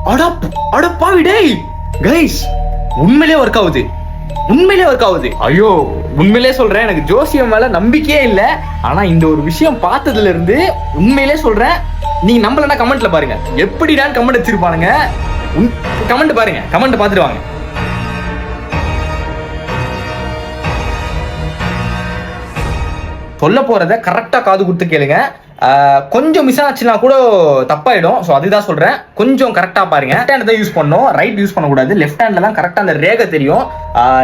அடப்பாவி டேய் கைஸ், உண்மையிலே ஒர்க் ஆகுது. ஐயோ உண்மையிலே சொல்றேன், எனக்கு ஜோசியம் மேல நம்பிக்கையே இல்ல. ஆனா இந்த ஒரு விஷயம் பார்த்ததுல இருந்து உண்மையிலே சொல்றேன், நீங்க நம்பலன்னா கமெண்ட்ல பாருங்க. எப்படிதான் கமெண்ட் வச்சிருப்பானுங்க, கமெண்ட் பாருங்க, கமெண்ட் பார்த்துட்டு வாங்க. சொல்ல போறத கரெக்டா காது கொடுத்து கேளுங்க. கொஞ்சம் மிஸ் ஆச்சுன்னா கூட தப்பாயிடும். ஸோ அதுதான் சொல்றேன், கொஞ்சம் கரெக்டா பாருங்க. லெஃப்ட் ஹேண்ட் தான் யூஸ் பண்ணணும், ரைட் யூஸ் பண்ணக்கூடாது. லெஃப்ட் ஹேண்ட்ல தான் கரெக்டா அந்த ரேகை தெரியும்.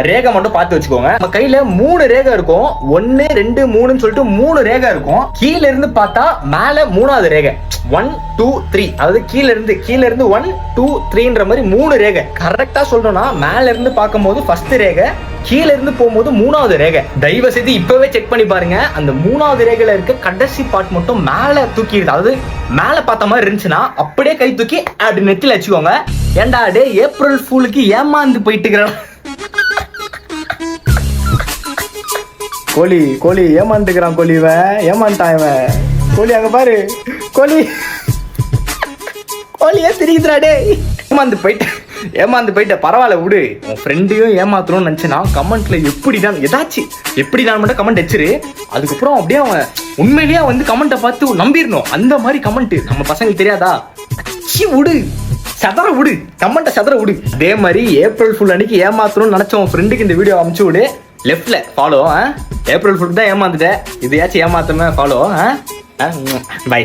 ரேகை மட்டும் பார்த்து வச்சுக்கோங்க. நம்ம கையில 3 ரேகை இருக்கும். 1 2 3ன்னு சொல்லிட்டு 3 ரேகை இருக்கும். கீழ இருந்து பார்த்தா மேல 3வது ரேகை 1 2 3, அதாவது கீழ இருந்து 1 2 3ன்ற மாதிரி 3 ரேகை. கரெக்டா சொல்லணும்னா மேல இருந்து பார்க்கும்போது ஃபர்ஸ்ட் ரேகை, கீழ இருந்து போகும்போது 3வது ரேகை. தயவு செய்து இப்பவே செக் பண்ணி பாருங்க. அந்த 3வது ரேகையில இருக்க கடைசி பார்ட் மட்டும் மேல தூக்கிடுது. அதாவது மேல பார்த்த மாதிரி இருந்துச்சுன்னா அப்படியே கை தூக்கி அப்படி நெத்தில வச்சுக்கோங்க. ஏண்டா டே ஏப்ரல் ஃபூலுக்கு ஏமாந்து போயிட்டு இருக்கிறான். கோழி ஏமாந்துக்கிறான். ஏமாண்டான் இவன். கோழி அங்க பாரு, கோழியே சிரிக்குதுடா டே. ஏமாந்து போயிட்ட பரவாயில்ல விடு. உன் ஃப்ரெண்டையும் ஏமாத்தணும்னு நினைச்சேன்னா கமெண்ட்ல எப்படிதான் மட்டும் கமெண்ட் வச்சிரு. அதுக்கப்புறம் அப்படியே அவன் உண்மையிலேயே வந்து கமெண்ட்டை பார்த்து நம்பிடணும். அந்த மாதிரி கமெண்ட் நம்ம பசங்களுக்கு தெரியாதா? விடு, கமெண்ட்டை சதற விடு. அதே மாதிரி ஏப்ரல் ஃபுல் அன்னைக்கு ஏமாத்தணும்னு நினைச்ச உன் ஃப்ரெண்டுக்கு இந்த வீடியோ அனுப்பிச்சு விடு. லெஃப்ட்ல ஃபாலோ. ஏப்ரல் ஃபுல் தான் ஏமாந்துட்டேன், இதையாச்சும் ஏமாத்தாம ஃபாலோ. பை.